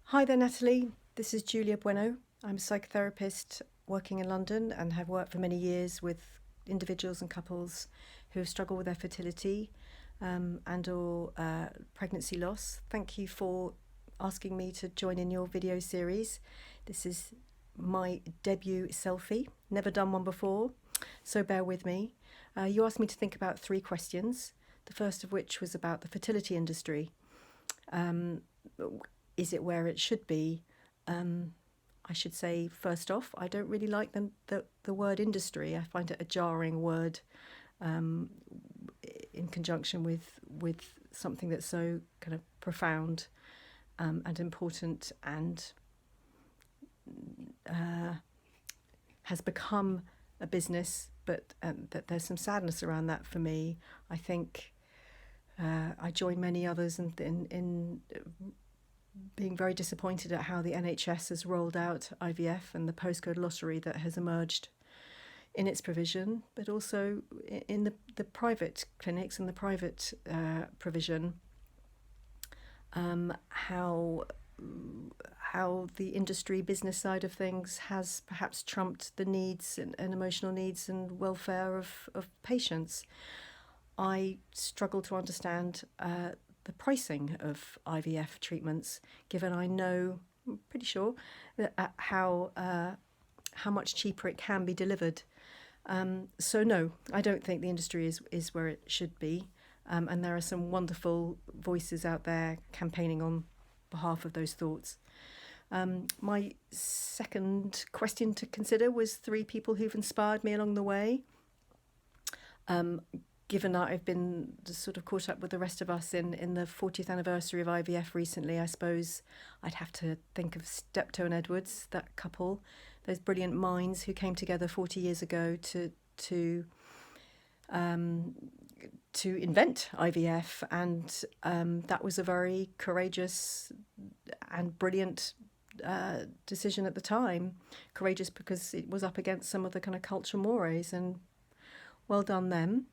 Hi there, Natalie. This is Julia Bueno. I'm a psychotherapist working in London and have worked for many years with individuals and couples who have struggled with their fertility and or pregnancy loss. Thank you for asking me to join in your video series. This is my debut selfie. Never done one before, so bear with me. You asked me to think about three questions, the first of which was about the fertility industry. Is it where it should be? I should say, first off, I don't really like the word industry. I find it a jarring word in conjunction with something that's so kind of profound and important and has become a business, but that there's some sadness around that for me. I think I join many others in being very disappointed at how the NHS has rolled out IVF and the postcode lottery that has emerged in its provision, but also in the private clinics and the private provision, how the industry business side of things has perhaps trumped the needs and emotional needs and welfare of patients. I struggle to understand the pricing of IVF treatments, given I know, I'm pretty sure, that how much cheaper it can be delivered. So no, I don't think the industry is where it should be. And there are some wonderful voices out there campaigning on behalf of those thoughts. My second question to consider was three people who've inspired me along the way. Given that I've been sort of caught up with the rest of us in the 40th anniversary of IVF recently, I suppose I'd have to think of Steptoe and Edwards, that couple, those brilliant minds who came together 40 years ago to invent IVF, and that was a very courageous and brilliant decision at the time. Courageous because it was up against some of the kind of culture mores, and well done them.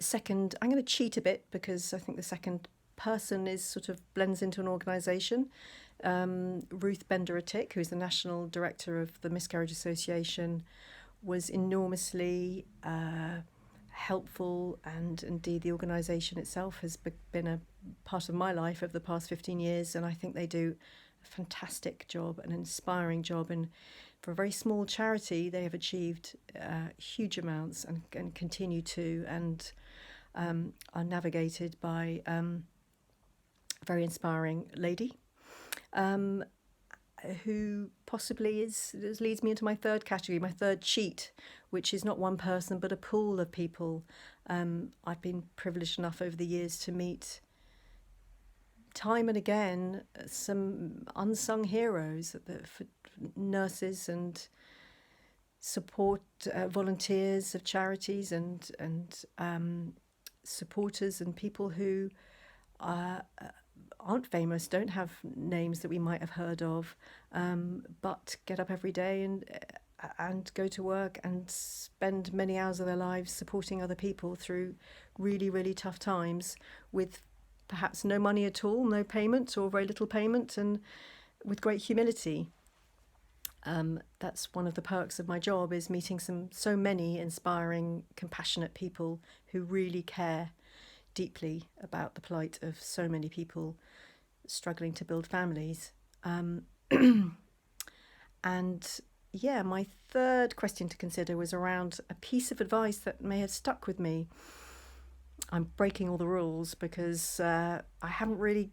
Second, I'm going to cheat a bit because I think the second person is sort of blends into an organisation. Ruth Bender-Attic, who is the National Director of the Miscarriage Association, was enormously helpful, and indeed the organisation itself has been a part of my life over the past 15 years, and I think they do a fantastic job, an inspiring job, and for a very small charity, they have achieved huge amounts and continue to, and are navigated by a very inspiring lady who possibly leads me into my third category, my third cheat, which is not one person but a pool of people. I've been privileged enough over the years to meet time and again some unsung heroes, nurses and support volunteers of charities and supporters and people who aren't famous, don't have names that we might have heard of, but get up every day and go to work and spend many hours of their lives supporting other people through really, really tough times with perhaps no money at all, no payment or very little payment, and with great humility. That's one of the perks of my job, is meeting so many inspiring, compassionate people who really care deeply about the plight of so many people struggling to build families. And yeah, my third question to consider was around a piece of advice that may have stuck with me. I'm breaking all the rules because I haven't really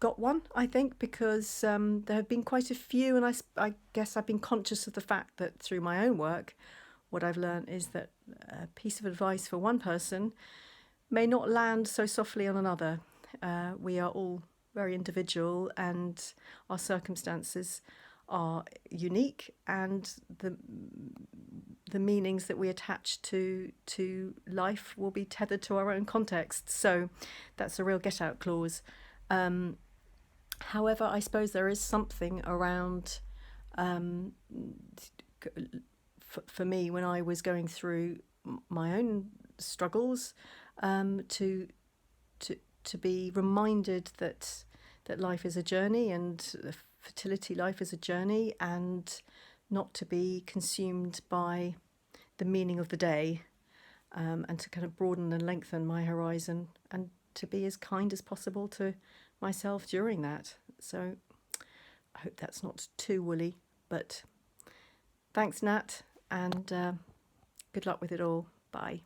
got one, I think, because there have been quite a few, and I guess I've been conscious of the fact that through my own work, what I've learned is that a piece of advice for one person may not land so softly on another. We are all very individual, and our circumstances are unique, and the meanings that we attach to life will be tethered to our own context. So that's a real get-out clause. However, I suppose there is something around, for me, when I was going through my own struggles, to be reminded that that life is a journey, and fertility life is a journey, and not to be consumed by the meaning of the day, and to kind of broaden and lengthen my horizon, and to be as kind as possible to myself during that. So I hope that's not too woolly, but thanks, Nat, and good luck with it all. Bye.